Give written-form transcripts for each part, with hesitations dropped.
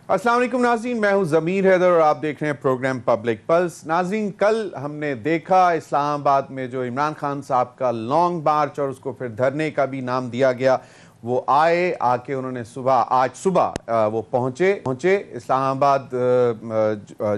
अस्सलाम वालेकुम नाज़रीन, मैं हूं ज़मीर हैदर और आप देख रहे हैं प्रोग्राम पब्लिक पल्स। नाज़रीन, कल हमने देखा इस्लामाबाद में जो इमरान खान साहब का लॉन्ग मार्च और उसको फिर धरने का भी नाम दिया गया, वो आके उन्होंने आज सुबह वो पहुंचे इस्लामाबाद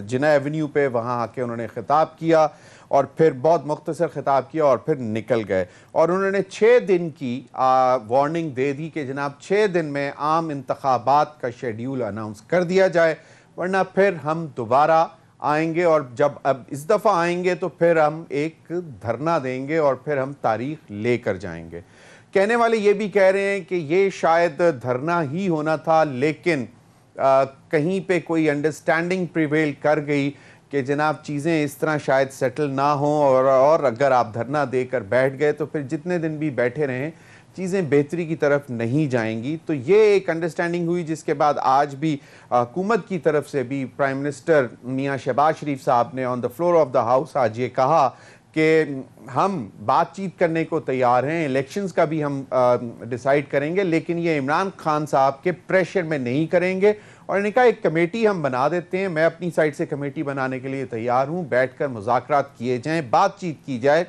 जिना एवेन्यू पे। वहाँ आके उन्होंने ख़िताब किया और फिर बहुत मुख्तसर ख़िताब किया और फिर निकल गए। और उन्होंने 6 दिन की वार्निंग दे दी कि जनाब 6 दिन में आम इंतखाबात का शेड्यूल अनाउंस कर दिया जाए, वरना फिर हम दोबारा आएंगे और जब अब इस दफ़ा आएंगे तो फिर हम एक धरना देंगे और फिर हम तारीख लेकर जाएंगे। कहने वाले ये भी कह रहे हैं कि ये शायद धरना ही होना था, लेकिन कहीं पे कोई अंडरस्टैंडिंग प्रिवेल कर गई कि जनाब चीज़ें इस तरह शायद सेटल ना हों और अगर आप धरना देकर बैठ गए तो फिर जितने दिन भी बैठे रहें चीज़ें बेहतरी की तरफ नहीं जाएंगी। तो ये एक अंडरस्टैंडिंग हुई, जिसके बाद आज भी हुकूमत की तरफ से भी प्राइम मिनिस्टर मियां शहबाज शरीफ साहब ने on the floor of the house आज ये कहा कि हम बातचीत करने को तैयार हैं, इलेक्शंस का भी हम डिसाइड करेंगे, लेकिन ये इमरान खान साहब के प्रेशर में नहीं करेंगे। और इन्होंने कहा एक कमेटी हम बना देते हैं, मैं अपनी साइड से कमेटी बनाने के लिए तैयार हूं, बैठकर मुज़ाकरात किए जाएं, बातचीत की जाए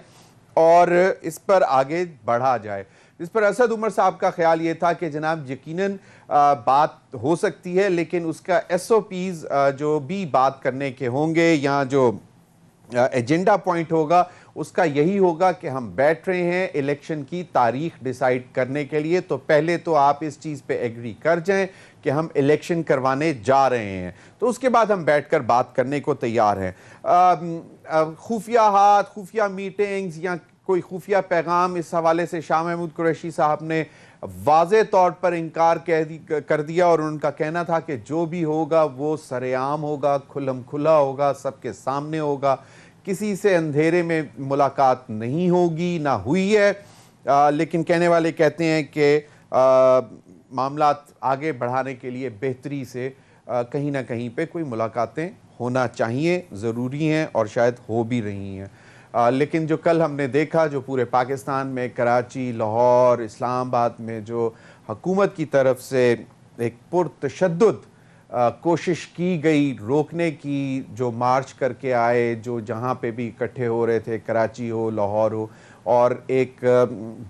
और इस पर आगे बढ़ा जाए। इस पर असद उमर साहब का ख्याल ये था कि जनाब यकीनन बात हो सकती है, लेकिन उसका SOPs जो भी बात करने के होंगे या जो एजेंडा पॉइंट होगा उसका यही होगा कि हम बैठ रहे हैं इलेक्शन की तारीख डिसाइड करने के लिए, तो पहले तो आप इस चीज़ पे एग्री कर जाएं कि हम इलेक्शन करवाने जा रहे हैं, तो उसके बाद हम बैठकर बात करने को तैयार हैं। खुफिया हाथ, खुफिया मीटिंग्स या कोई खुफिया पैगाम, इस हवाले से शाह महमूद कुरैशी साहब ने वाज़े तौर पर इनकार कर दिया और उनका कहना था कि जो भी होगा वो सरेआम होगा, खुल्लम खुला होगा, सबके सामने होगा, किसी से अंधेरे में मुलाकात नहीं होगी, ना हुई है। लेकिन कहने वाले कहते हैं कि मामलात आगे बढ़ाने के लिए बेहतरी से कहीं ना कहीं पे कोई मुलाकातें होना चाहिए, ज़रूरी हैं और शायद हो भी रही हैं। लेकिन जो कल हमने देखा, जो पूरे पाकिस्तान में कराची, लाहौर, इस्लामाबाद में जो हुकूमत की तरफ से एक पुरतशद्दुद कोशिश की गई रोकने की, जो मार्च करके आए, जो जहाँ पे भी इकट्ठे हो रहे थे, कराची हो, लाहौर हो, और एक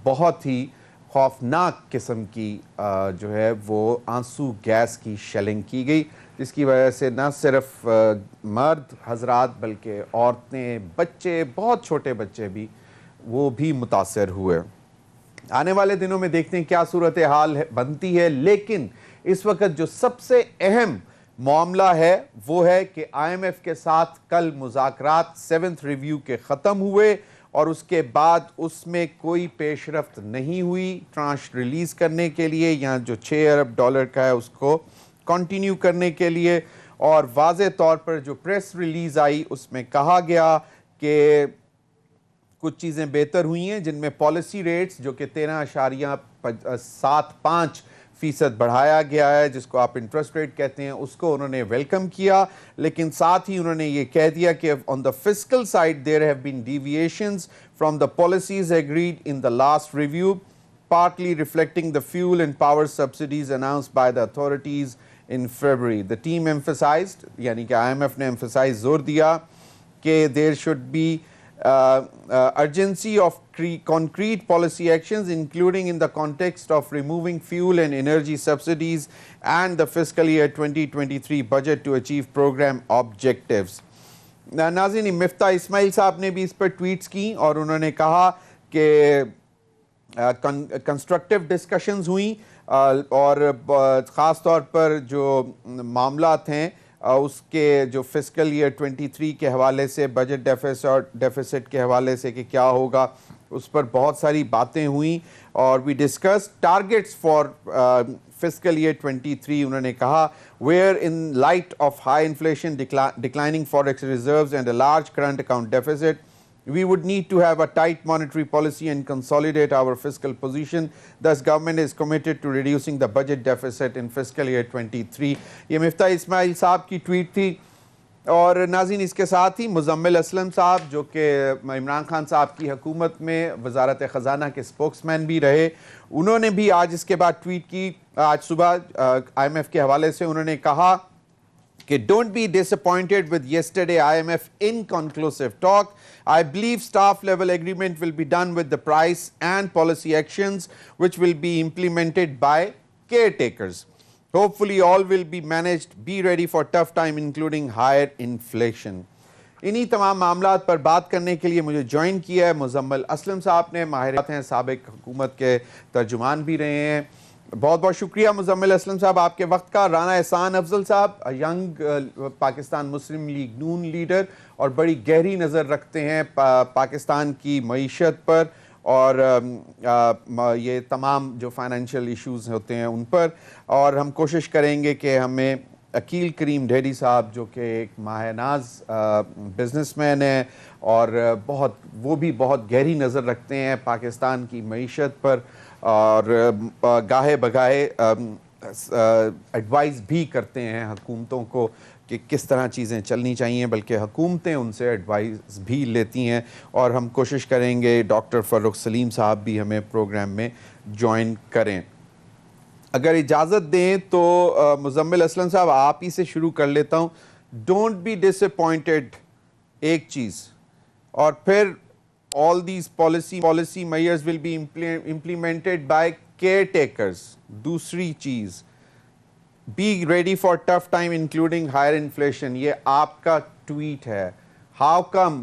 बहुत ही खौफनाक किस्म की जो है वो आंसू गैस की शेलिंग की गई, जिसकी वजह से न सिर्फ मर्द हजरात बल्कि औरतें, बच्चे, बहुत छोटे बच्चे भी वो भी मुतासर हुए। आने वाले दिनों में देखते हैं क्या सूरत हाल बनती है, लेकिन इस वक्त जो सबसे अहम मामला है वो है कि IMF के साथ कल मुज़ाकरात 7th रिव्यू के ख़त्म हुए और उसके बाद उसमें कोई पेशरफ्त नहीं हुई ट्रांश रिलीज़ करने के लिए या जो $6 अरब का है उसको कंटिन्यू करने के लिए। और वाज़े तौर पर जो प्रेस रिलीज़ आई उसमें कहा गया कि कुछ चीज़ें बेहतर हुई हैं, जिनमें पॉलिसी रेट्स जो कि 13.75% बढ़ाया गया है, जिसको आप इंटरेस्ट रेट कहते हैं, उसको उन्होंने वेलकम किया। लेकिन साथ ही उन्होंने ये कह दिया कि on the fiscal side there have been deviations from the policies agreed in the last review, partly reflecting the fuel and power subsidies announced by the authorities in February. The team emphasized, यानी कि IMF ने emphasize, जोर दिया कि there should be urgency of concrete policy actions, including in the context of removing fuel and energy subsidies and the fiscal year 2023 budget to achieve program objectives. नाज़रीन, मिफ्ता इस्माइल साहब ने भी इस पर ट्वीट्स की और उन्होंने कहा कि कंस्ट्रक्टिव डिस्कशंस हुई और ख़ास तौर पर जो मामलात हैं उसके जो फिस्कल ईयर 23 के हवाले से, बजट डेफिसिट के हवाले से कि क्या होगा, उस पर बहुत सारी बातें हुई। और we discuss targets for fiscal year 23। उन्होंने कहा where in light of high inflation, declining forex reserves and a large current account deficit, we would need to have a tight monetary policy and consolidate our fiscal position. Thus, government is committed to reducing the budget deficit in fiscal year 23. ये मिफ्ता इस्माइल साहब की tweet थी। और नाज़रीन, इसके साथ ही मुज़म्मिल असलम साहब, जो कि इमरान खान साहब की हुकूमत में वज़ारत ख़ज़ाना के स्पोक्समैन भी रहे, उन्होंने भी आज इसके बाद ट्वीट की। आज सुबह IMF के हवाले से उन्होंने कहा Okay, don't be disappointed with yesterday IMF inconclusive talk. I believe staff level agreement will be done with the price and policy actions which will be implemented by caretakers. Hopefully all will be managed. Be ready for tough time including higher inflation. انہی تمام معاملات پر بات کرنے کے لیے مجھے join کیا ہے مزمل اسلم صاحب نے. ماہرات ہیں, سابق حکومت کے ترجمان بھی رہے ہیں. بہت بہت شکریہ مزمل اسلم صاحب آپ کے وقت کا. رانا احسان افضل صاحب, ینگ پاکستان مسلم لیگ نون لیڈر, اور بڑی گہری نظر رکھتے ہیں پاکستان کی معیشت پر اور یہ تمام جو فائنینشیل ایشوز ہوتے ہیں ان پر. اور ہم کوشش کریں گے کہ ہمیں عقیل کریم ڈھیری صاحب جو کہ ایک ماہ ناز بزنس مین ہیں اور وہ بھی بہت گہری نظر رکھتے ہیں پاکستان کی معیشت پر, اور گاہے بگاہے ایڈوائز بھی کرتے ہیں حکومتوں کو کہ کس طرح چیزیں چلنی چاہیے, بلکہ حکومتیں ان سے ایڈوائز بھی لیتی ہیں. اور ہم کوشش کریں گے ڈاکٹر فرخ سلیم صاحب بھی ہمیں پروگرام میں جوائن کریں. اگر اجازت دیں تو مزمل اسلم صاحب آپ ہی سے شروع کر لیتا ہوں. ڈونٹ بی ڈس اپوائنٹڈ ایک چیز, اور پھر all these policy measures will be implemented by caretakers. دوسری چیز, be ready for tough time including higher inflation. یہ آپ کا ٹویٹ ہے. How come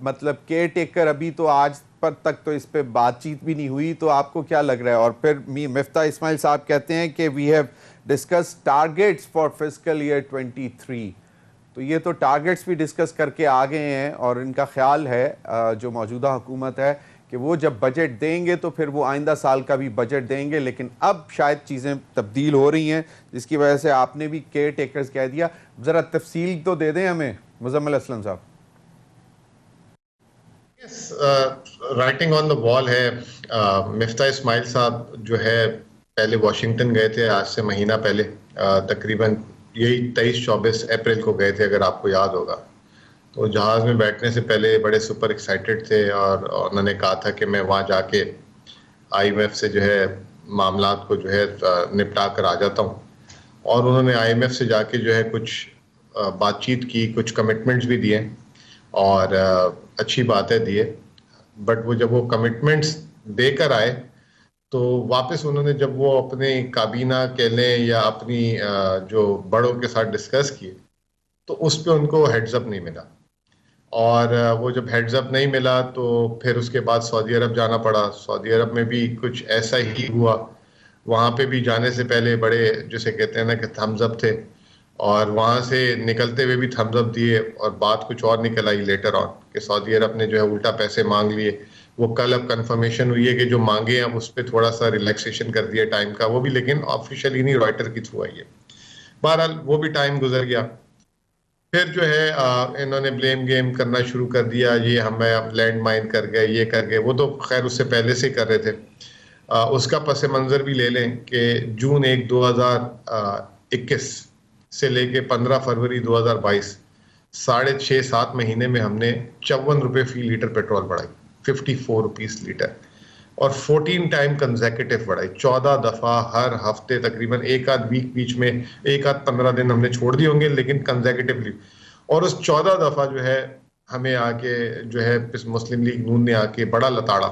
مطلب کیئر ٹیکر ابھی تو آج پر تک تو اس پہ بات چیت بھی نہیں ہوئی, تو آپ کو کیا لگ رہا ہے؟ اور پھر مفتاح اسماعیل صاحب کہتے ہیں کہ we have discussed targets for fiscal year 23. تو یہ تو ٹارگٹس بھی ڈسکس کر کے آ گئے ہیں, اور ان کا خیال ہے جو موجودہ حکومت ہے کہ وہ جب بجٹ دیں گے تو پھر وہ آئندہ سال کا بھی بجٹ دیں گے. لیکن اب شاید چیزیں تبدیل ہو رہی ہیں جس کی وجہ سے آپ نے بھی کیئر ٹیکرز کہہ دیا. ذرا تفصیل تو دے دیں ہمیں مزمل اسلم صاحب. رائٹنگ آن دا وال ہے. مفتاح اسماعیل صاحب جو ہے پہلے واشنگٹن گئے تھے, آج سے مہینہ پہلے تقریباً یہی 23-24 اپریل کو گئے تھے اگر آپ کو یاد ہوگا. تو جہاز میں بیٹھنے سے پہلے بڑے سپر ایکسائٹیڈ تھے, اور انہوں نے کہا تھا کہ میں وہاں جا کے آئی ایم ایف سے جو ہے معاملات کو جو ہے نپٹا کر آ جاتا ہوں. اور انہوں نے آئی ایم ایف سے جا کے جو ہے کچھ بات چیت کی, کچھ کمٹمنٹس بھی دیے, اور اچھی باتیں دیے. بٹ وہ جب وہ کمٹمنٹس دے کر آئے تو واپس انہوں نے جب وہ اپنے کابینہ کہہ لیں یا اپنی جو بڑوں کے ساتھ ڈسکس کیے تو اس پہ ان کو ہیڈز اپ نہیں ملا. اور وہ جب ہیڈز اپ نہیں ملا تو پھر اس کے بعد سعودی عرب جانا پڑا. سعودی عرب میں بھی کچھ ایسا ہی ہوا. وہاں پہ بھی جانے سے پہلے بڑے جسے کہتے ہیں نا کہ تھمز اپ تھے, اور وہاں سے نکلتے ہوئے بھی تھمز اپ دیے, اور بات کچھ اور نکل آئی لیٹر آن کہ سعودی عرب نے جو ہے الٹا پیسے مانگ لیے. وہ کل اب کنفرمیشن ہوئی ہے کہ جو مانگے ہیں اب اس پہ تھوڑا سا ریلیکسیشن کر دیا ٹائم کا, وہ بھی لیکن آفیشیلی نہیں, رائٹر کی تھرو آئی ہے. بہرحال وہ بھی ٹائم گزر گیا. پھر جو ہے انہوں نے بلیم گیم کرنا شروع کر دیا, یہ ہمیں اب لینڈ مائن کر گئے, یہ کر گئے. وہ تو خیر اس سے پہلے سے کر رہے تھے. اس کا پس منظر بھی لے لیں کہ جون 1 2021 سے لے کے 15 فروری 2022 6.5-7 مہینے میں ہم نے 54 روپے فی لیٹر پیٹرول بڑھائی, 54 روپیز لیٹر, اور 14 ٹائم کنزیکٹو بڑھائی. 14 دفعہ ہر ہفتے تقریباً ایک آدھ ویک بیچ میں 1-15 دن ہم نے چھوڑ دی ہوں گے, لیکن کنزیکٹولی. اور اس 14 دفعہ جو ہے ہمیں آ کے جو ہے مسلم لیگ نون نے آ کے بڑا لتاڑا,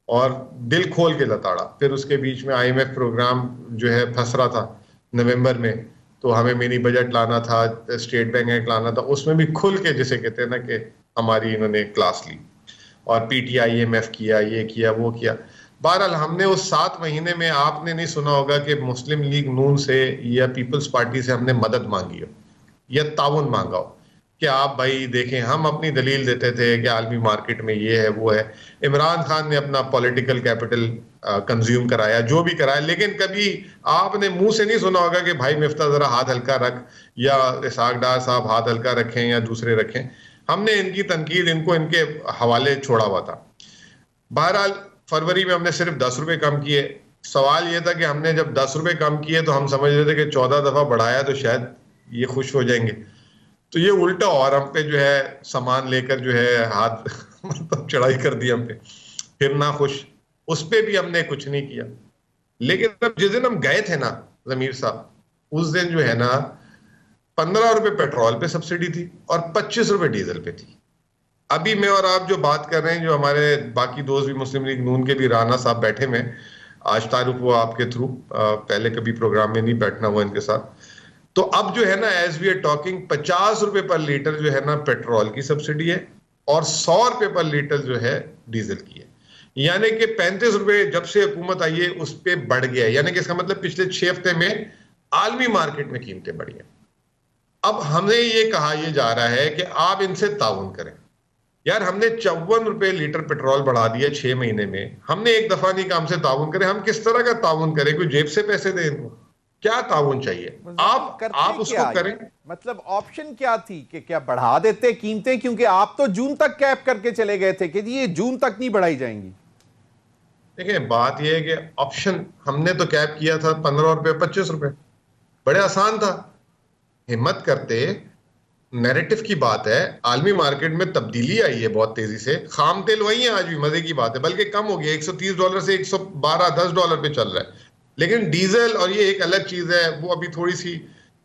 اور دل کھول کے لتاڑا. پھر اس کے بیچ میں آئی ایم ایف پروگرام جو ہے پھنس رہا تھا نومبر میں, تو ہمیں منی بجٹ لانا تھا, اسٹیٹ بینک ایکٹ لانا تھا, اس میں بھی کھل کے جسے کہتے ہیں نا کہ ہماری انہوں نے کلاس لی, اور P T I M F کیا, یہ کیا, وہ کیا. بہرحال ہم نے اس 7 مہینے میں آپ نے نہیں سنا ہوگا کہ مسلم لیگ نون سے یا پیپلز پارٹی سے ہم نے مدد مانگی ہو یا تعاون مانگا ہو کہ آپ بھائی دیکھیں. ہم اپنی دلیل دیتے تھے کہ عالمی مارکیٹ میں یہ ہے وہ ہے. عمران خان نے اپنا پولیٹیکل کیپٹل کنزیوم کرایا, جو بھی کرایا, لیکن کبھی آپ نے منہ سے نہیں سنا ہوگا کہ بھائی مفتاح ذرا ہاتھ ہلکا رکھ, یا اسحاق ڈار صاحب ہاتھ ہلکا رکھیں, یا دوسرے رکھیں. ہم نے ان کی تنقید ان کو ان کے حوالے چھوڑا ہوا تھا. بہرحال فروری میں ہم نے صرف 10 روپے کم کیے. سوال یہ تھا کہ ہم نے جب 10 روپے کم کیے تو ہم سمجھ رہے تھے کہ 14 دفعہ بڑھایا تو شاید یہ خوش ہو جائیں گے. تو یہ الٹا, اور ہم پہ جو ہے سامان لے کر جو ہے ہاتھ مطلب چڑھائی کر دی ہم پہ, پھر نہ خوش. اس پہ بھی ہم نے کچھ نہیں کیا. لیکن جس دن ہم گئے تھے نا ضمیر صاحب, اس دن جو ہے نا 15 रुपए पेट्रोल पे सब्सिडी थी और 25 रुपए डीजल पे थी. अभी मैं और आप जो बात कर रहे हैं, जो हमारे बाकी दोस्त भी मुस्लिम लीग नून के भी राना साहब बैठे हुए हैं, आज तारुफ हुआ आपके थ्रू, पहले कभी प्रोग्राम में नहीं बैठना हुआ इनके साथ. तो अब जो है ना, एज वी आर टॉकिंग, 50 रुपए पर लीटर जो है ना पेट्रोल की सब्सिडी है और 100 रुपए पर लीटर जो है डीजल की है. यानी कि 35 रुपए जब से हुकूमत आई है उस पे बढ़ गया है. यानी कि इसका मतलब पिछले 6 हफ्ते में आलमी मार्केट में कीमतें बढ़ी हैं. अब हमें ये कहा यह जा रहा है कि आप इनसे ताउन करें. यार, हमने 54 रुपए लीटर पेट्रोल बढ़ा दिया 6 महीने में. हमने एक दफा नहीं कहा हमसे ताउन करें. हम किस तरह का ताउन करें? कोई जेब से पैसे दें इनको? क्या ताउन चाहिए? आप उसको करें. मतलब ऑप्शन क्या थी कि क्या बढ़ा देते कीमतें? क्योंकि आप तो जून तक कैप करके चले गए थे कि ये जून तक नहीं बढ़ाई जाएंगी. देखिए, बात यह है कि ऑप्शन हमने तो कैप किया था 15 रुपए 25 रुपए. बड़े आसान था. हिम्मत करते. नैरेटिव की बात है, आलमी मार्केट में तब्दीली आई है बहुत तेजी से. खाम तेल वही है आज भी, मजे की बात है, बल्कि कम हो गया. $130 से 112 $10 पे चल रहा है. लेकिन डीजल, और ये एक अलग चीज है, वो अभी थोड़ी सी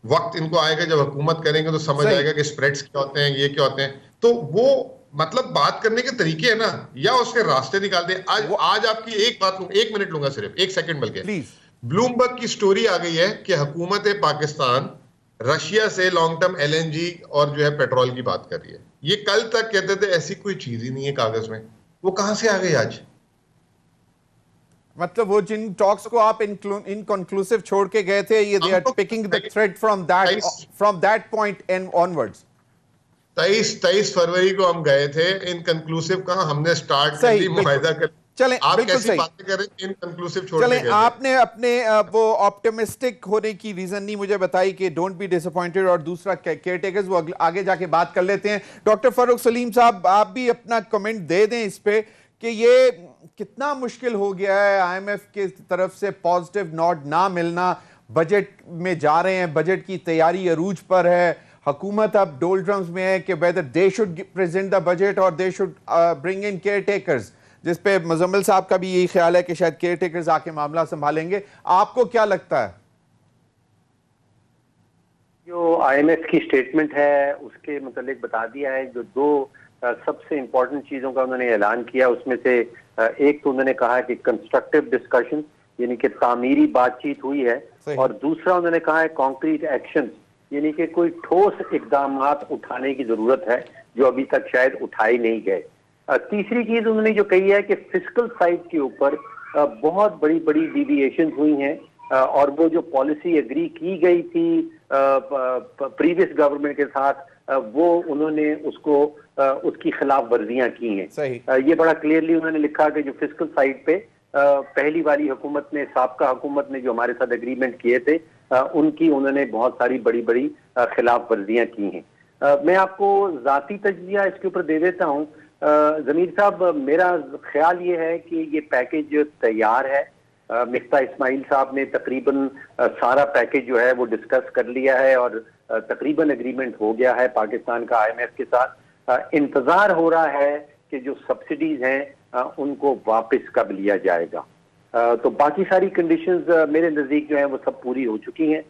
वक्त इनको आएगा, जब हुकूमत करेंगे तो समझ आएगा कि स्प्रेड्स क्या होते हैं, ये क्या होते हैं. तो वो मतलब बात करने के तरीके है ना, या उसके रास्ते निकालते हैं. आज आपकी एक बात, 1 मिनट लूंगा, सिर्फ 1 सेकंड बल्कि. ब्लूमबर्ग की स्टोरी आ गई है कि हुकूमत पाकिस्तान रशिया से लॉन्ग टर्म LNG और जो है पेट्रोल की बात कर रही है. ये कल तक कहते थे ऐसी कोई चीज ही नहीं है कागज में. वो कहां से आ गई आज? मतलब वो जिन टॉक्स को आप इनकंक्लूसिव छोड़ के गए थे, ये they are picking the thread from that point and onwards. 23 फरवरी को हम गए थे. इनकंक्लूसिव कहां? हमने स्टार्ट कर दी, मुआहिदा कर. चलें, आप बिल्कुल कैसी सही बातें कर रहे हैं? इनकंक्लूसिव छोड़ चलें, के गए. आपने अपने वो ऑप्टिमिस्टिक होने की रीजन नहीं मुझे बताई कि डोंट बी डिसअपॉइंटेड, और दूसरा केयर टेकर्स, वो आगे जाके बात कर लेते हैं. डॉक्टर फारूक सलीम साहब, आप भी अपना कमेंट दे दें इस पे कि ये कितना मुश्किल हो गया है IMF की तरफ से पॉजिटिव नोट ना मिलना. बजट में जा रहे हैं, बजट की तैयारी अरूज पर है, हुकूमत अब डोलड्रम्स में है कि whether they should present the budget और they should bring in caretakers, जिस पे मुजम्मिल साहब का भी यही ख्याल है कि शायद केयर टेकर्स आके मामला संभालेंगे. आपको क्या लगता है? जो IMF की स्टेटमेंट है उसके मुतालिक बता दिया है. जो दो सबसे इंपॉर्टेंट चीजों का उन्होंने ऐलान किया, उसमें से एक तो उन्होंने कहा कि कंस्ट्रक्टिव डिस्कशन, यानी कि तामीरी बातचीत हुई है, और दूसरा उन्होंने कहा है कॉन्क्रीट एक्शन, यानी कि कोई ठोस इकदामात उठाने की जरूरत है जो अभी तक शायद उठाए नहीं गए. तीसरी चीज उन्होंने जो कही है कि फिस्कल साइड के ऊपर बहुत बड़ी बड़ी डिविएशन हुई हैं, और वो जो पॉलिसी एग्री की गई थी प्रीवियस गवर्नमेंट के साथ, वो उन्होंने उसकी खिलाफ वर्जियां की हैं. ये बड़ा क्लियरली उन्होंने लिखा कि जो फिस्कल साइड पे पहली वाली हुकूमत ने, साबका हुकूमत ने जो हमारे साथ एग्रीमेंट किए थे, उनकी उन्होंने बहुत सारी बड़ी बड़ी खिलाफ वर्जियां की हैं. मैं आपको जाती तजजिया इसके ऊपर दे देता हूँ. जमीर साहब, मेरा ख्याल ये है कि ये पैकेज तैयार है. मिफ्ता इस्माइल साहब ने तकरीबन सारा पैकेज जो है वो डिस्कस कर लिया है और तकरीबन एग्रीमेंट हो गया है पाकिस्तान का IMF के साथ. इंतजार हो रहा है कि जो सब्सिडीज हैं उनको वापस कब लिया जाएगा. तो बाकी सारी कंडीशंस मेरे नज़दीक जो है वो सब पूरी हो चुकी हैं.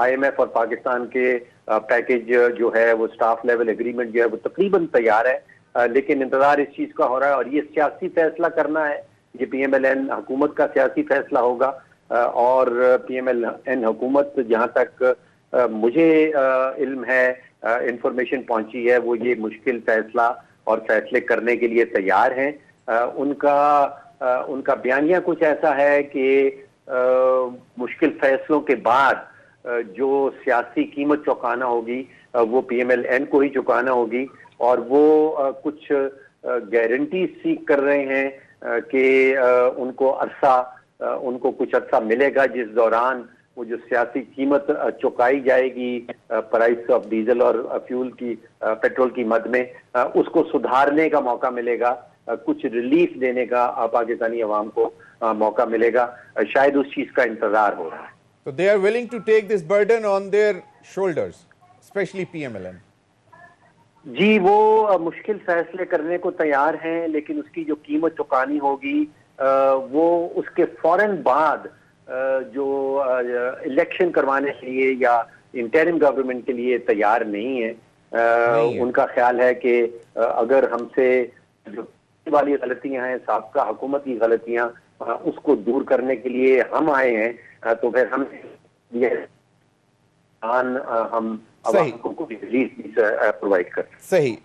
IMF और पाकिस्तान के पैकेज जो है वो स्टाफ लेवल एग्रीमेंट जो है वो तकरीबन तैयार है. लेकिन इंतजार इस चीज का हो रहा है, और ये सियासी फैसला करना है. ये PMLN हुकूमत का सियासी फैसला होगा, और PMLN हुकूमत, जहां तक मुझे इल्म है, इंफॉर्मेशन पहुंची है, वो ये मुश्किल फैसला और फैसले करने के लिए तैयार हैं. उनका बयानिया कुछ ऐसा है कि मुश्किल फैसलों के बाद जो सियासी कीमत चुकाना होगी वो PMLN को ही चुकाना होगी, और वो कुछ गारंटी सीख कर रहे हैं कि उनको कुछ अरसा मिलेगा जिस दौरान वो जो सियासी कीमत चुकाई जाएगी प्राइस ऑफ डीजल और फ्यूल की, पेट्रोल की मद में, उसको सुधारने का मौका मिलेगा, कुछ रिलीफ देने का पाकिस्तानी अवाम को मौका मिलेगा. शायद उस चीज का इंतजार हो रहा है. So they are willing to take this burden on their shoulders, especially PMLN. जी, वो मुश्किल फैसले करने को तैयार हैं, लेकिन उसकी जो कीमत चुकानी होगी वो उसके फौरन बाद जो इलेक्शन करवाने के लिए या انٹرم گورنمنٹ کے لیے تیار نہیں ہے. ان کا خیال ہے کہ اگر ہم سے جو والی غلطیاں ہیں، سابقہ حکومت کی غلطیاں، اس کو دور کرنے کے لیے ہم آئے ہیں، تو پھر ہم عوام کو ریلیف پرووائڈ کر. صحیح،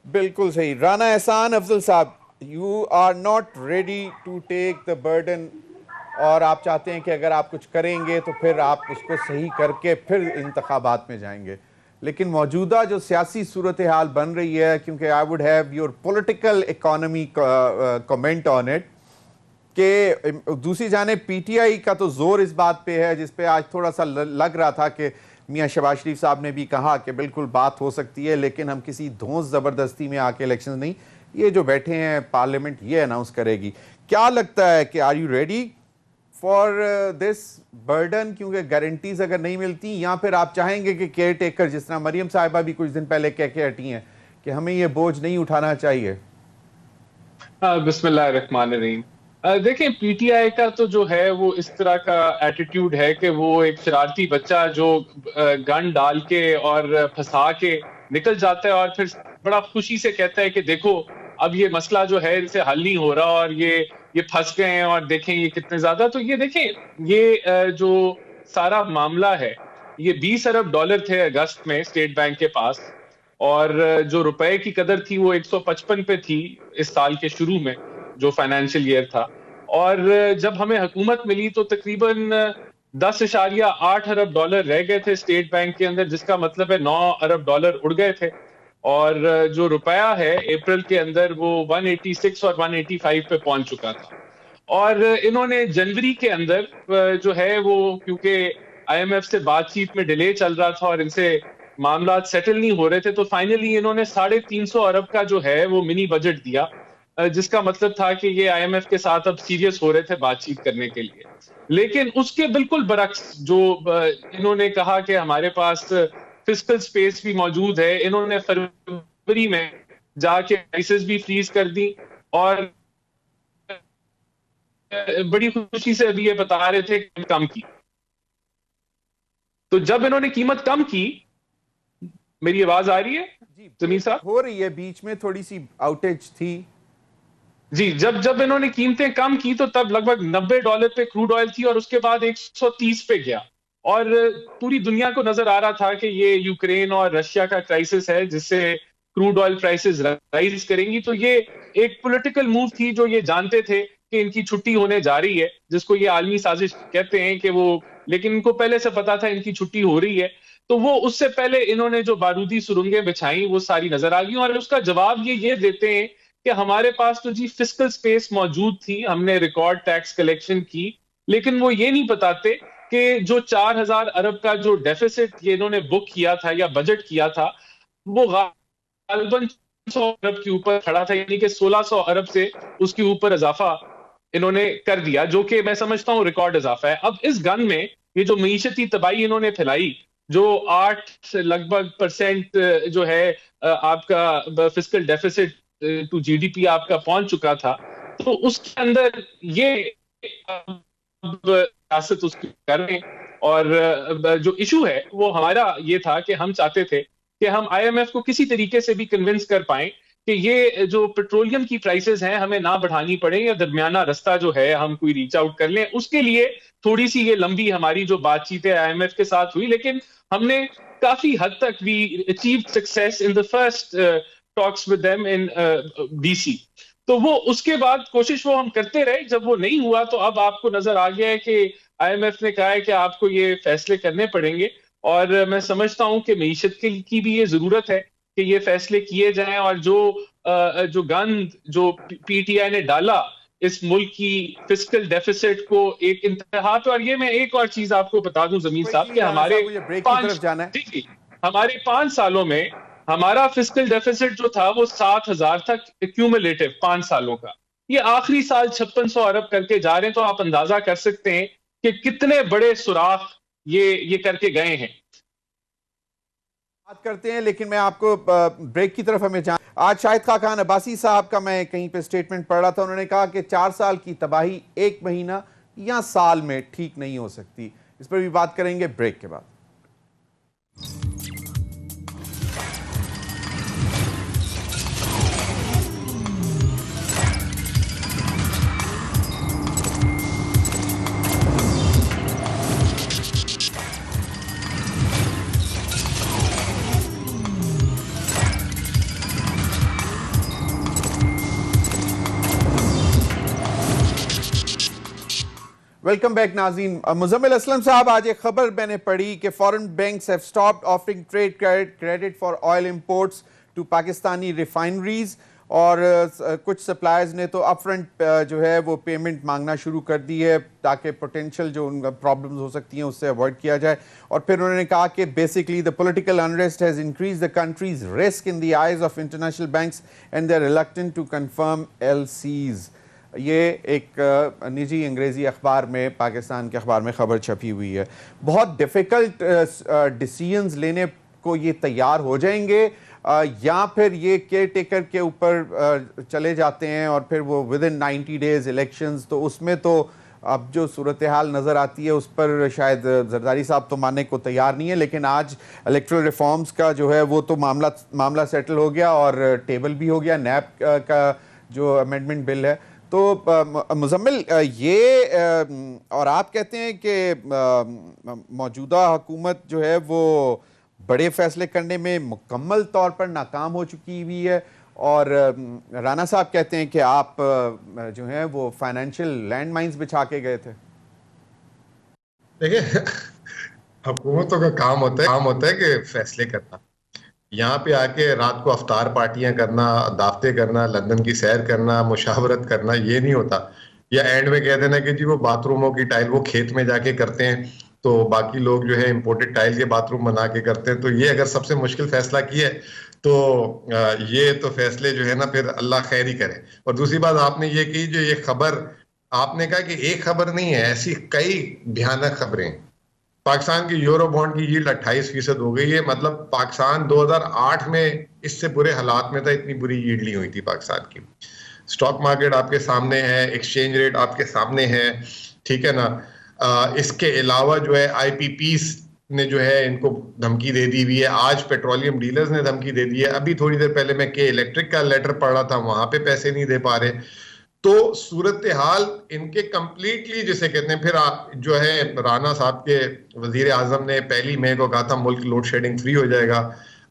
بالکل صحیح. رانا احسان افضل صاحب، you are not ready to take the burden, اور آپ چاہتے ہیں کہ اگر آپ کچھ کریں گے تو پھر آپ اس کو صحیح کر کے پھر انتخابات میں جائیں گے. لیکن موجودہ جو سیاسی صورتحال بن رہی ہے، کیونکہ I would have your political economy comment on it, کہ دوسری جانب پی ٹی آئی کا تو زور اس بات پہ ہے، جس پہ آج تھوڑا سا لگ رہا تھا کہ میاں شہباز شریف صاحب نے بھی کہا کہ بالکل بات ہو سکتی ہے، لیکن ہم کسی دھونس زبردستی میں آ کے الیکشن نہیں، یہ جو بیٹھے ہیں پارلیمنٹ یہ اناؤنس کرے گی. کیا لگتا ہے کہ are you ready for this burden? کیونکہ گارنٹیز اگر نہیں ملتی، یا پھر آپ چاہیں گے کہ کیئر ٹیکر، جس طرح مریم صاحبہ بھی کچھ دن پہلے کہہ کے ہٹی ہیں کہ ہمیں یہ بوجھ نہیں اٹھانا چاہیے. بسم اللہ الرحمن الرحیم. دیکھیں، پی ٹی آئی کا تو جو ہے وہ اس طرح کا ایٹیٹیوڈ ہے کہ وہ ایک شرارتی بچہ جو گن ڈال کے اور پھنسا کے نکل جاتا ہے، اور پھر بڑا خوشی سے کہتا ہے کہ دیکھو اب یہ مسئلہ جو ہے ان سے حل نہیں ہو رہا، اور یہ پھنس گئے ہیں، اور دیکھیں یہ کتنے زیادہ. تو یہ دیکھیں، یہ جو سارا معاملہ ہے، یہ $20 ارب تھے اگست میں اسٹیٹ بینک کے پاس، اور جو روپے کی قدر تھی وہ 155 پہ تھی اس سال کے شروع میں، جو فائنینشیل ایئر تھا. اور جب ہمیں حکومت ملی تو تقریباً $10.8 ارب رہ گئے تھے اسٹیٹ بینک کے اندر، جس کا مطلب ہے $9 ارب اڑ گئے تھے. اور جو روپیہ ہے اپریل کے اندر وہ 186 اور 185 پہ پہنچ چکا تھا. اور انہوں نے جنوری کے اندر جو ہے وہ، کیونکہ آئی ایم ایف سے بات چیت میں ڈیلے چل رہا تھا اور ان سے معاملات سیٹل نہیں ہو رہے تھے، تو فائنلی انہوں نے 350 ارب کا جو ہے وہ منی بجٹ دیا، جس کا مطلب تھا کہ یہ آئی ایم ایف کے ساتھ اب سیریس ہو رہے تھے بات چیت کرنے کے لیے. لیکن اس کے بالکل برعکس جو انہوں نے کہا کہ ہمارے پاس فسکل سپیس بھی موجود ہے، انہوں نے فروری میں جا کے پرائسز بھی فریز کر دی، اور بڑی خوشی سے ابھی یہ بتا رہے تھے کہ کم کی. تو جب انہوں نے قیمت کم کی، میری آواز آ رہی ہے زمین صاحب؟ ہو رہی ہے، بیچ میں تھوڑی سی آؤٹیج تھی. جی، جب انہوں نے قیمتیں کم کی تو تب لگ بھگ $90 پہ کروڈ آئل تھی، اور اس کے بعد 130 پہ گیا. اور پوری دنیا کو نظر آ رہا تھا کہ یہ یوکرین اور رشیا کا کرائسس ہے جس سے کروڈ آئل پرائسز رائز کریں گی. تو یہ ایک پولیٹیکل موو تھی، جو یہ جانتے تھے کہ ان کی چھٹی ہونے جا رہی ہے، جس کو یہ عالمی سازش کہتے ہیں کہ وہ، لیکن ان کو پہلے سے پتا تھا ان کی چھٹی ہو رہی ہے. تو وہ اس سے پہلے انہوں نے جو بارودی سرنگیں بچھائیں وہ ساری نظر آ گئی، اور اس کا جواب یہ دیتے ہیں کہ ہمارے پاس تو جی فسکل سپیس موجود تھی، ہم نے ریکارڈ ٹیکس کلیکشن کی. لیکن وہ یہ نہیں بتاتے کہ جو 4000 ارب کا جو ڈیفیسٹ یہ انہوں نے بک کیا تھا یا بجٹ کیا تھا، وہ غالباً 100 ارب کے اوپر کھڑا تھا، یعنی کہ 1600 ارب سے اس کے اوپر اضافہ انہوں نے کر دیا، جو کہ میں سمجھتا ہوں ریکارڈ اضافہ ہے. اب اس گن میں یہ جو معیشتی تباہی انہوں نے پھیلائی، جو 8 لگ بھگ % جو ہے آپ کا fiscal deficit to G D P آپ کا پہنچ چکا تھا، تو اس کے اندر یہ سیاست اس کی کر رہے ہیں. اور جو ایشو ہے وہ ہمارا یہ تھا کہ ہم چاہتے تھے کہ ہم آئی ایم ایف کو کسی طریقے سے بھی کنونس کر پائیں کہ یہ جو پیٹرولیم کی پرائسز ہیں ہمیں نہ بڑھانی پڑے، یا درمیانہ رستہ جو ہے ہم کوئی ریچ آؤٹ کر لیں. اس کے لیے تھوڑی سی یہ لمبی ہماری جو بات چیتیں آئی ایم ایف کے ساتھ ہوئی، لیکن ہم نے کافی حد تک بھی achieved success in the first talks with them in D C. تو وہ اس کے بعد کوشش وہ ہم کرتے رہے، جب وہ نہیں ہوا تو اب آپ کو نظر آ گیا ہے کہ آئی ایم ایف نے کہا ہے کہ آپ کو یہ فیصلے کرنے پڑیں گے. اور میں سمجھتا ہوں کہ معیشت کی بھی یہ ضرورت ہے کہ یہ فیصلے کیے جائیں، اور جو گند جو پی ٹی آئی نے ڈالا اس ملک کی فسکل ڈیفیسٹ کو ایک انتہا پہ. اور یہ میں ایک اور چیز آپ کو بتا دوں زمین صاحب، کہ ہمارے 5 سالوں میں ہمارا فسکل ڈیفیسٹ جو تھا وہ 7000 تک ایکیومولیٹو 5 سالوں کا. یہ آخری سال 5600 ارب کر کے جا رہے ہیں، تو آپ اندازہ کر سکتے ہیں کہ کتنے بڑے سوراخ یہ کر کے گئے ہیں. بات کرتے ہیں، لیکن میں آپ کو بریک کی طرف ہمیں آج شاہد خاقان عباسی صاحب کا میں کہیں پہ سٹیٹمنٹ پڑھ رہا تھا، انہوں نے کہا کہ 4 سال کی تباہی 1 مہینہ یا سال میں ٹھیک نہیں ہو سکتی. اس پر بھی بات کریں گے بریک کے بعد. वेलकम बैक नाज़रीन। मुज़म्मिल असलम साहब, आज एक खबर मैंने पढ़ी कि foreign banks have stopped offering trade credit for oil imports to Pakistani refineries, और कुछ सप्लायर्स ने तो अपफ्रंट जो है वो पेमेंट मांगना शुरू कर दी है ताकि पोटेंशियल जो उनका प्रॉब्लम्स हो सकती हैं उससे अवॉइड किया जाए। और फिर उन्होंने कहा कि basically the political unrest has increase the country's risk in the eyes of international banks and they are reluctant to confirm LCs। ये एक निजी अंग्रेज़ी अखबार में, पाकिस्तान के अखबार में ख़बर छपी हुई है। बहुत डिफ़िकल्ट डिसीजंस लेने को ये तैयार हो जाएंगे या फिर ये केयर टेकर के ऊपर चले जाते हैं और फिर वो विद इन 90 डेज़ इलेक्शंस, तो उसमें तो अब जो सूरत हाल नज़र आती है उस पर शायद जरदारी साहब तो मानने को तैयार नहीं है, लेकिन आज इलेक्ट्रल रिफॉर्म्स का जो है वो तो मामला सेटल हो गया और टेबल भी हो गया, नैब का जो अमेंडमेंट बिल है। तो मुज़म्मिल, ये और आप कहते हैं कि मौजूदा हुकूमत जो है वो बड़े फैसले करने में मुकम्मल तौर पर नाकाम हो चुकी हुई है, और राना साहब कहते हैं कि आप जो हैं वो फाइनेंशियल लैंड माइंस बिछा के गए थे। देखिए, हुकूमतों का काम होता है कि फैसले करना। यहाँ पे आके रात को अफ्तार पार्टियां करना, दावतें करना, लंदन की सैर करना, मुशावरत करना, ये नहीं होता। या एंड में कह देना कि जी वो बाथरूमों की टाइल वो खेत में जाके करते हैं, तो बाकी लोग जो है इम्पोर्टेड टाइल के बाथरूम बना के करते हैं। तो ये अगर सबसे मुश्किल फैसला किया है तो ये तो फैसले जो है ना फिर अल्लाह खैर ही करे। और दूसरी बात आपने ये की, जो ये खबर आपने कहा कि एक खबर नहीं है, ऐसी कई भयानक खबरें। पाकिस्तान की यूरो बॉन्ड की यील्ड 28% हो गई है। मतलब पाकिस्तान 2008 में इससे बुरे हालात में था, इतनी बुरी यील्ड नहीं हुई थी पाकिस्तान की। स्टॉक मार्केट आपके सामने है, एक्सचेंज रेट आपके सामने है, ठीक है ना। इसके अलावा जो है IPPs ने जो है इनको धमकी दे दी हुई है। आज पेट्रोलियम डीलर्स ने धमकी दे दी है। अभी थोड़ी देर पहले मैं के इलेक्ट्रिक का लेटर पढ़ रहा था, वहां पे पैसे नहीं दे पा रहे। तो सूरत हाल इनके कंप्लीटली जिसे कहते हैं, फिर जो है राना साहब के वजीर आजम ने 1 मई को कहा था मुल्क लोड शेडिंग फ्री हो जाएगा।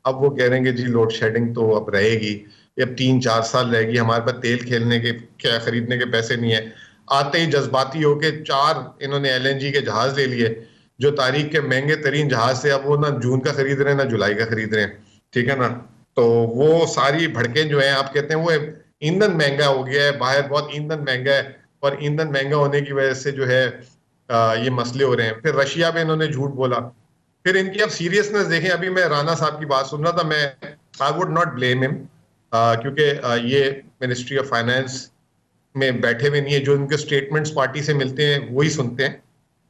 अब वो कह रहे हैं कि जी लोड शेडिंग तो अब रहेगी, ये अब 3-4 साल रहेगी, हमारे पास तेल खेलने के क्या खरीदने के पैसे नहीं है। आते ही जज्बाती होके 4 इन्होंने LNG के जहाज ले लिए, जो तारीख के महंगे तरीन जहाज से। अब वो ना जून का खरीद रहे हैं ना जुलाई का खरीद रहे हैं, ठीक है ना। तो वो सारी भड़कें जो है, आप कहते हैं वो ईंधन महंगा हो गया है, बाहर बहुत ईंधन महंगा है, और ईंधन महंगा होने की वजह से जो है ये मसले हो रहे हैं। फिर रशिया पे इन्होंने झूठ बोला। फिर इनकी अब सीरियसनेस देखें। अभी मैं राना साहब की बात सुन रहा था, मैं I would not blame him, क्योंकि ये मिनिस्ट्री ऑफ फाइनेंस में बैठे हुए नहीं है, जो उनके स्टेटमेंट्स पार्टी से मिलते हैं वही सुनते हैं।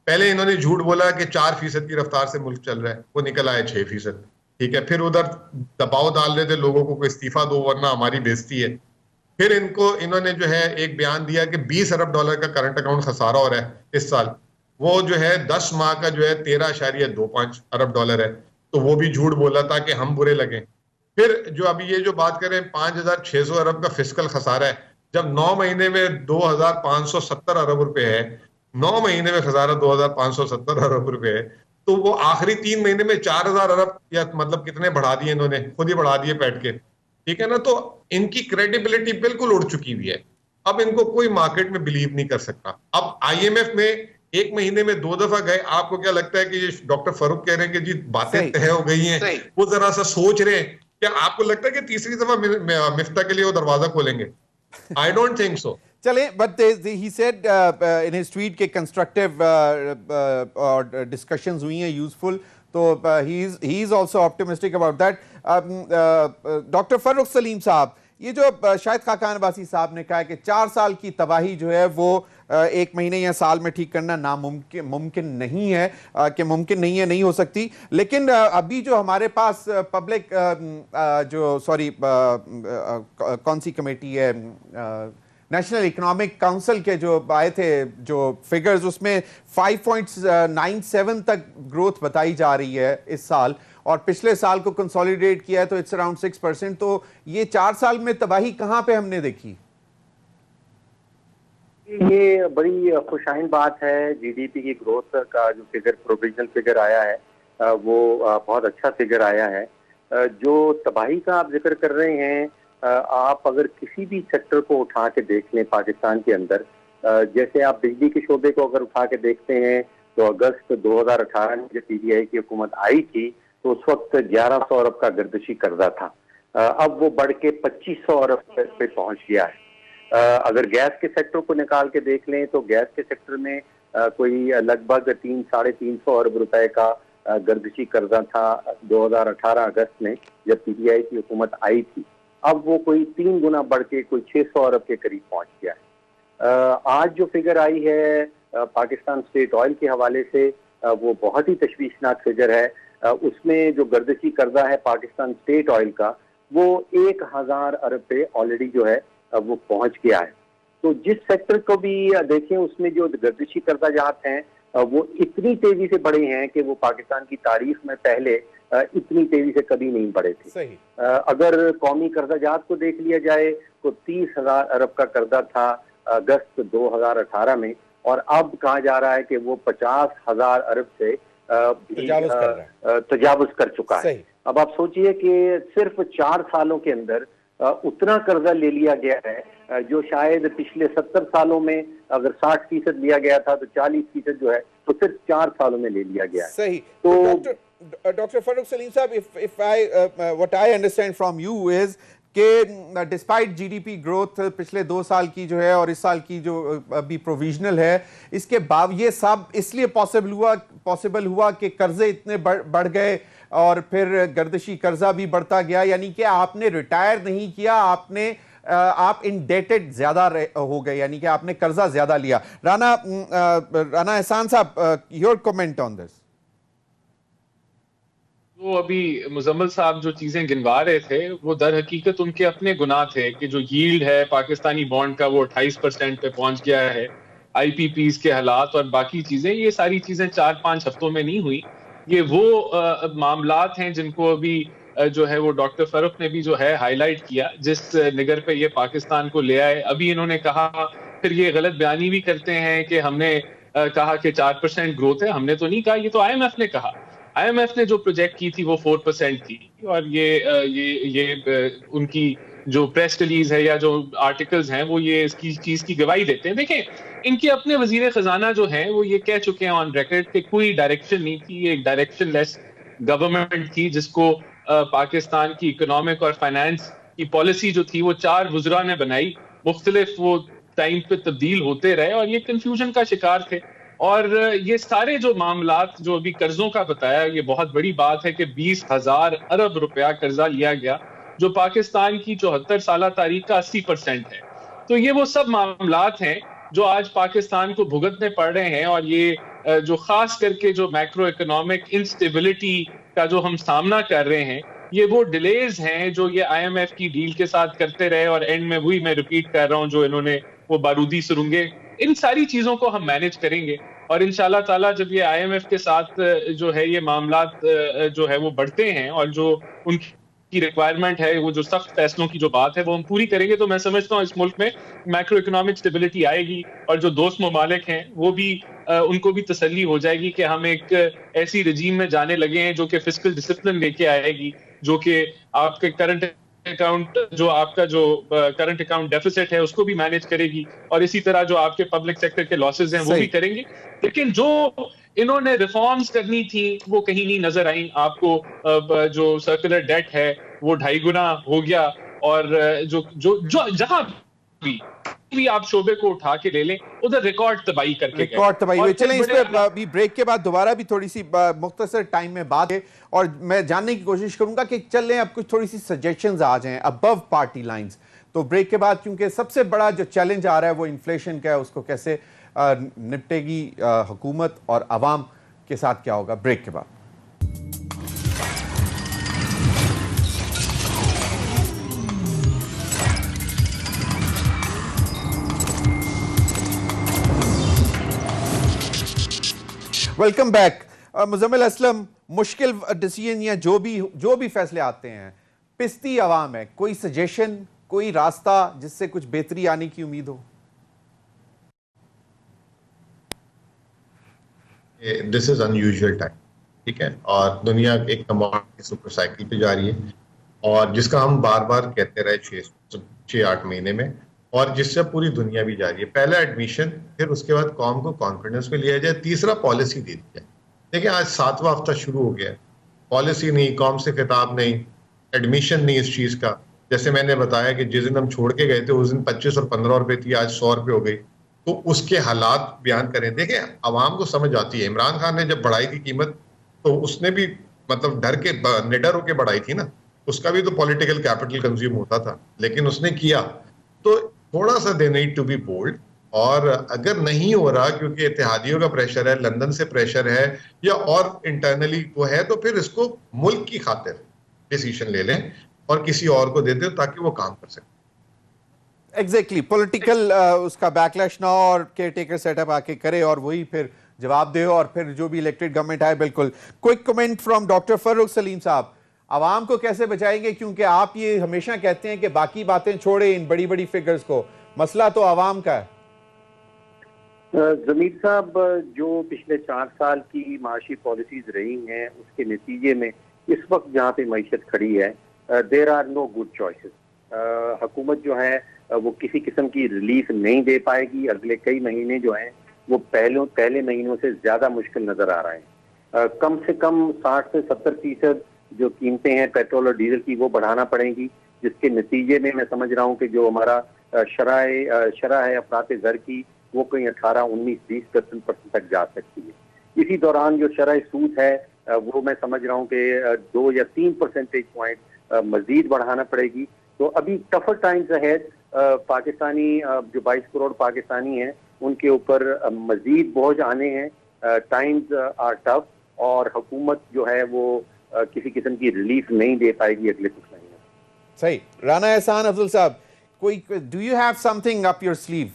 पहले इन्होंने झूठ बोला कि 4% की रफ्तार से मुल्क चल रहा है, वो निकल आया 6%, ठीक है। फिर उधर दबाव डाल रहे थे लोगों को इस्तीफा दो वरना हमारी बेइज्जती है। फिर इन्होंने जो है एक बयान दिया कि $20 अरब का करंट अकाउंट खसारा हो रहा है इस साल। वो जो है 10 माह का जो है $13.25 अरब है, तो वो भी झूठ बोला ताकि हम बुरे लगे। फिर जो अभी ये जो बात करें 5,600 अरब का फिस्कल खसारा है, जब 9 महीने में 2,570 अरब रुपए है, 9 महीने में खसारा 2,570 अरब रुपए है, तो वो आखिरी 3 महीने में 4,000 अरब या मतलब कितने बढ़ा दिए इन्होंने, खुद ही बढ़ा दिए बैठ के, ठीक है ना। तो इनकी क्रेडिबिलिटी बिल्कुल उड़ चुकी हुई है। अब इनको कोई मार्केट में बिलीव नहीं कर सकता। अब IMF में 1 महीने में 2 दफा गए। आपको क्या लगता है कि ये डॉक्टर फारूक कह रहे हैं कि जी बातें तय हो गई हैं, वो जरा सा सोच रहे हैं? क्या आपको लगता है कि तीसरी दफा मिफ्ता के लिए वो दरवाजा खोलेंगे? I don't think so. चले, but he said in his tweet के constructive और discussions हुई हैं, useful, तो he is also optimistic about that. Doctor Farrukh Salim साहब, ये जो शाहिद खाकान अब्बासी साहब ने कहा है कि 4 साल की तबाही जो है वो 1 महीने या साल में ठीक करना मुमकिन नहीं है, कि मुमकिन नहीं है, नहीं हो सकती। लेकिन अभी जो हमारे पास पब्लिक कौन सी कमेटी है, नेशनल इकोनॉमिक काउंसिल के जो आए थे जो फिगर्स, उसमें 5.97 तक ग्रोथ बताई जा रही है इस साल, और पिछले साल को कंसोलिडेट किया है तो इट्स अराउंड 6%। तो ये 4 साल में तबाही कहाँ पे हमने देखी? ये बड़ी खुशाइन बात है। GDP की ग्रोथ का जो फिगर, प्रोविजनल फिगर आया है, वो बहुत अच्छा फिगर आया है। जो तबाही का आप जिक्र कर रहे हैं, आप अगर किसी भी सेक्टर को उठा के देख लें पाकिस्तान के अंदर, जैसे आप बिजली के शोबे को अगर उठा के देखते हैं तो अगस्त 2018 में जब पीटीआई की हुकूमत आई थी तो उस वक्त 1100 अरब का गर्दिशी कर्जा था। अब वो बढ़ के 2500 अरब पे पहुंच गया है। अगर गैस के सेक्टर को निकाल के देख लें तो गैस के सेक्टर में कोई लगभग 300-350 अरब रुपए का गर्दिशी कर्जा था 2018 अगस्त में जब पीटीआई की हुकूमत आई थी। अब वो कोई 3 गुना बढ़ के कोई 600 अरब के करीब पहुंच गया है। आज जो फिगर आई है पाकिस्तान स्टेट ऑयल के हवाले से वो बहुत ही तशवीशनाक फिगर है। उसमें जो गर्दिशी कर्जा है पाकिस्तान स्टेट ऑयल का वो 1000 अरब पे ऑलरेडी जो है वो पहुंच गया है। तो जिस सेक्टर को भी देखें उसमें जो गर्दिशी कर्जा जात हैं वो इतनी तेजी से बढ़े हैं कि वो पाकिस्तान की तारीख में पहले इतनी तेजी से कभी नहीं बढ़े थे। सही। अगर कौमी कर्जा जात को देख लिया जाए तो 30,000 अरब का कर्जा था अगस्त 2018 में और अब कहा जा रहा है कि वो 50,000 अरब से तजावुज कर चुका है। अब आप सोचिए कि सिर्फ 4 सालों के अंदर उतना कर्जा ले लिया गया है जो शायद पिछले 70 सालों में अगर 60% लिया गया था तो 40% जो है तो सिर्फ 4 सालों में ले लिया गया है। सही। तो डॉक्टर फारूक सलीम साहब, if I what I understand from you is कि डिस्पाइट जीडीपी ग्रोथ पिछले 2 साल की जो है और इस साल की जो अभी प्रोविजनल है, इसके बाद ये सब इसलिए पॉसिबल हुआ कि कर्जे इतने बढ़ गए और फिर गर्दिशी कर्जा भी बढ़ता गया, यानी कि आपने रिटायर नहीं किया, आप इंडेटेड ज्यादा हो गए, यानी कि आपने कर्जा ज्यादा लिया। राना एहसान साहब, योर कमेंट ऑन दिस। तो अभी मुजम्मिल साहब जो चीजें गिनवा रहे थे वो दर हकीकत उनके अपने गुनाह थे कि जो यील्ड है पाकिस्तानी बॉन्ड का वो 28% पे पहुंच गया है। आईपीपीज के हालात और बाकी चीजें, ये सारी चीजें 4-5 हफ्तों में नहीं हुई। ये वो मामलात हैं जिनको अभी जो है वो डॉक्टर फरूक ने भी जो है हाईलाइट किया, जिस निगर पे ये पाकिस्तान को ले आए। अभी इन्होंने कहा, फिर ये गलत बयानी भी करते हैं कि हमने कहा कि 4% ग्रोथ है। हमने तो नहीं कहा, ये तो आईएमएफ ने कहा। आईएमएफ ने जो प्रोजेक्ट की थी वो 4% थी और ये उनकी जो प्रेस रिलीज है या जो आर्टिकल्स हैं वो ये इसकी चीज की गवाही देते हैं। देखें, इनके अपने वजीर खजाना जो हैं वो ये कह चुके हैं ऑन रिकॉर्ड कि कोई डायरेक्शन नहीं थी, एक डायरेक्शन लेस गवर्नमेंट थी जिसको पाकिस्तान की इकोनॉमिक और फाइनेंस की पॉलिसी जो थी वो 4 वज़रा ने बनाई, मुख्तलिफ वो टाइम पे तब्दील होते रहे और ये कंफ्यूजन का शिकार थे। और ये सारे जो मामलात जो अभी कर्जों का बताया, ये बहुत बड़ी बात है कि 20,000 अरब रुपया कर्जा लिया गया जो पाकिस्तान की 74 साल तारीख का 80% है। तो ये वो सब मामलात हैं जो आज पाकिस्तान को भुगतने पड़ रहे हैं और ये जो खास करके जो मैक्रो इकोनॉमिक इंस्टेबिलिटी का जो हम सामना कर रहे हैं, ये वो डिलेज हैं जो ये आईएमएफ की डील के साथ करते रहे और एंड में वही मैं रिपीट कर रहा हूं जो इन्होंने वो बारूदी सुरंगे, इन सारी चीजों को हम मैनेज करेंगे और इंशाल्लाह ताला जब ये आईएमएफ के साथ जो है ये मामलात जो है वो बढ़ते हैं और जो उनकी रिक्वायरमेंट है, वो जो सख्त फैसलों की जो बात है वो हम पूरी करेंगे, तो मैं समझता हूँ इस मुल्क में मैक्रो इकोनॉमिक स्टेबिलिटी आएगी और जो दोस्त ममालिक हैं वो भी उनको भी तसल्ली हो जाएगी कि हम एक ऐसी रजीम में जाने लगे हैं जो कि फिस्कल डिसिप्लिन लेके आएगी, जो कि आपके करंट अकाउंट जो आपका जो करंट अकाउंट डेफिसिट है उसको भी मैनेज करेगी और इसी तरह जो आपके पब्लिक सेक्टर के लॉसेस हैं वो भी करेंगे। लेकिन जो इन्होंने रिफॉर्म्स करनी थी वो कहीं नहीं नजर आई आपको। जो सर्कुलर डेट है वो 2.5 गुना हो गया और जो जहां भी आप शोबे को उठा के ले लें उधर रिकॉर्ड तबाही करके हुए। चलें इस पे अभी ब्रेक के बाद दोबारा भी थोड़ी सी मुख्तसर टाइम में बात है और मैं जानने की कोशिश करूंगा कि चलें अब कुछ थोड़ी सी सजेशंस आ जाएं अबव पार्टी लाइंस। तो ब्रेक के बाद क्योंकि सबसे बड़ा जो चैलेंज आ रहा है वो इन्फ्लेशन का है, उसको कैसे निपटेगी हुकूमत और आवाम के साथ क्या होगा, ब्रेक के बाद। Welcome back. मुजम्मिल असलम, मुश्किल डिसीजन या जो भी फैसले आते हैं, पिस्ती आवाम है, कोई सजेशन, कोई रास्ता जिससे कुछ बेहतरी आने की उम्मीद हो? दिस इज अनयूजुअल टाइम, ठीक है, और दुनिया एक कमोडिटी सुपर साइकिल पे जा रही है और जिसका हम बार बार कहते रहे 6-8 महीने में اور جس سے پوری دنیا بھی جا رہی ہے. پہلا ایڈمیشن, پھر اس کے بعد قوم کو کانفیڈنس میں لیا جائے, تیسرا پالیسی دے دی جائے. دیکھیں آج 7واں ہفتہ شروع ہو گیا ہے, پالیسی نہیں, قوم سے خطاب نہیں, ایڈمیشن نہیں اس چیز کا. جیسے میں نے بتایا کہ جس دن ہم چھوڑ کے گئے تھے اس دن 25 اور 15 روپے تھی, آج 100 روپے ہو گئی. تو اس کے حالات بیان کریں. دیکھیں عوام کو سمجھ آتی ہے. عمران خان نے جب بڑھائی تھی قیمت تو اس نے بھی مطلب ڈر کے نڈر ہو کے بڑھائی تھی نا, اس کا بھی تو پولیٹیکل کیپٹل کنزیوم ہوتا تھا, لیکن اس نے کیا. تو تھوڑا سا they need to be bold. اور اگر نہیں ہو رہا کیونکہ اتحادیوں کا پریشر ہے, لندن سے پریشر ہے, یا اور انٹرنلی وہ ہے, تو پھر اس کو ملک کی خاطر ڈیسیشن لے لیں اور کسی اور کو دے دیں تاکہ وہ کام کر سکے. ایگزیکٹلی پولیٹیکل اس کا بیکلیش نہ ہو اور کیئر ٹیکر سیٹ اپ آ کے کرے اور وہی پھر جواب دے, اور پھر جو بھی الیکٹڈ گورنمنٹ آئے. بالکل. کوئک کمنٹ فرام ڈاکٹر فروخ سلیم صاحب, عوام کو کیسے بچائیں گے, کیونکہ آپ یہ ہمیشہ کہتے ہیں کہ باقی باتیں چھوڑیں ان بڑی بڑی فگرز کو, مسئلہ تو عوام کا ہے. ضمیر صاحب, جو پچھلے 4 سال کی معاشی پالیسیز رہی ہیں اس کے نتیجے میں اس وقت جہاں پہ معیشت کھڑی ہے, there are no good choices. حکومت جو ہے وہ کسی قسم کی ریلیف نہیں دے پائے گی. اگلے کئی مہینے جو ہیں وہ پہلے مہینوں سے زیادہ مشکل نظر آ رہے ہیں. کم سے کم 60 سے 70% جو قیمتیں ہیں پیٹرول اور ڈیزل کی وہ بڑھانا پڑیں گی, جس کے نتیجے میں میں سمجھ رہا ہوں کہ جو ہمارا شرح ہے افراط زر کی وہ کہیں 18, 19, 20% تک جا سکتی ہے. اسی دوران جو شرح سود ہے وہ میں سمجھ رہا ہوں کہ 2 یا 3 percentage پوائنٹ مزید بڑھانا پڑے گی. تو ابھی ٹفر ٹائمز اہیڈ. پاکستانی جو 22 کروڑ پاکستانی ہیں ان کے اوپر مزید بوجھ آنے ہیں. ٹائمز آر ٹف, اور حکومت جو ہے وہ کسی قسم کی ریلیف نہیں دے پائے گی اگلے کچھ مہینے. صحیح. رانا احسان افضل صاحب, کوئی do you have something up your sleeve?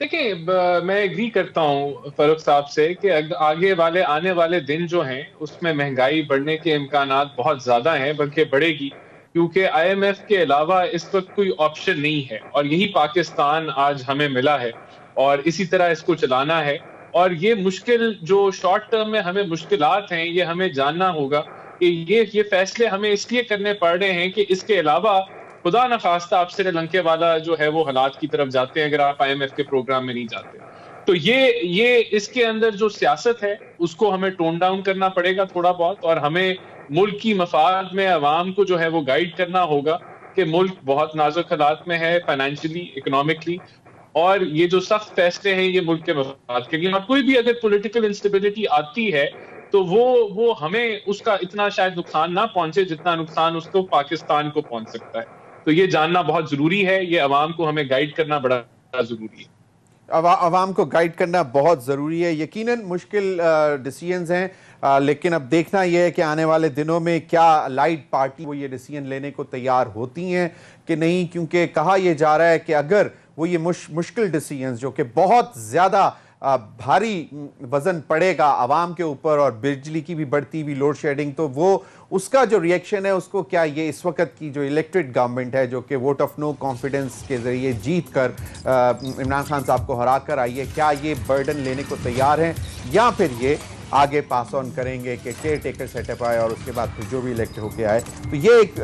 دیکھیں میں ایگری کرتا ہوں فاروق صاحب سے کہ آنے والے دن جو ہیں اس میں مہنگائی بڑھنے کے امکانات بہت زیادہ ہیں, بلکہ بڑھے گی, کیونکہ آئی ایم ایف کے علاوہ اس وقت کوئی آپشن نہیں ہے, اور یہی پاکستان آج ہمیں ملا ہے, اور اسی طرح اس کو چلانا ہے. اور یہ مشکل جو شارٹ ٹرم میں ہمیں مشکلات ہیں, یہ ہمیں جاننا ہوگا کہ یہ فیصلے ہمیں اس لیے کرنے پڑ رہے ہیں کہ اس کے علاوہ خدا نخواستہ آپ سری لنکے والا جو ہے وہ حالات کی طرف جاتے ہیں اگر آپ آئی ایم ایف کے پروگرام میں نہیں جاتے. تو یہ اس کے اندر جو سیاست ہے اس کو ہمیں ٹون ڈاؤن کرنا پڑے گا تھوڑا بہت, اور ہمیں ملک کی مفاد میں عوام کو جو ہے وہ گائیڈ کرنا ہوگا کہ ملک بہت نازک حالات میں ہے فائنینشلی, اکنامکلی, اور یہ جو سخت فیصلے ہیں یہ ملک کے مفاد کے لیے. اور کوئی بھی اگر پولیٹیکل انسٹیبلٹی آتی ہے تو وہ ہمیں اس کا اتنا شاید نقصان نہ پہنچے جتنا نقصان اس کو پاکستان کو پہنچ سکتا ہے. تو یہ جاننا بہت ضروری ہے, یہ عوام کو ہمیں گائیڈ کرنا بڑا ضروری ہے. عوام کو گائیڈ کرنا بہت ضروری ہے. یقیناً مشکل ڈیسیجنز ہیں, لیکن اب دیکھنا یہ ہے کہ آنے والے دنوں میں کیا لائٹ پارٹی وہ یہ ڈیسیجن لینے کو تیار ہوتی ہیں کہ نہیں, کیونکہ کہا یہ جا رہا ہے کہ اگر وہ یہ مشکل ڈیسیجنز جو کہ بہت زیادہ بھاری وزن پڑے گا عوام کے اوپر, اور بجلی کی بھی بڑھتی ہوئی لوڈ شیڈنگ, تو وہ اس کا جو ریئیکشن ہے اس کو کیا یہ اس وقت کی جو الیکٹڈ گورنمنٹ ہے جو کہ ووٹ آف نو کانفیڈنس کے ذریعے جیت کر عمران خان صاحب کو ہرا کر آئی ہے, کیا یہ برڈن لینے کو تیار ہیں, یا پھر یہ آگے پاس آن کریں گے کہ کیئر ٹیکر سیٹ اپ آئے اور اس کے بعد پھر جو بھی الیکٹ ہو کے آئے. تو یہ ایک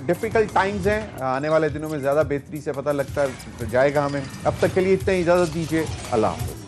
ڈیفیکلٹ ٹائمز ہیں, آنے والے دنوں میں زیادہ بہتری سے پتہ لگتا جائے گا ہمیں. اب تک کے لیے اتنا ہی اجازت دیجیے. اللہ حافظ.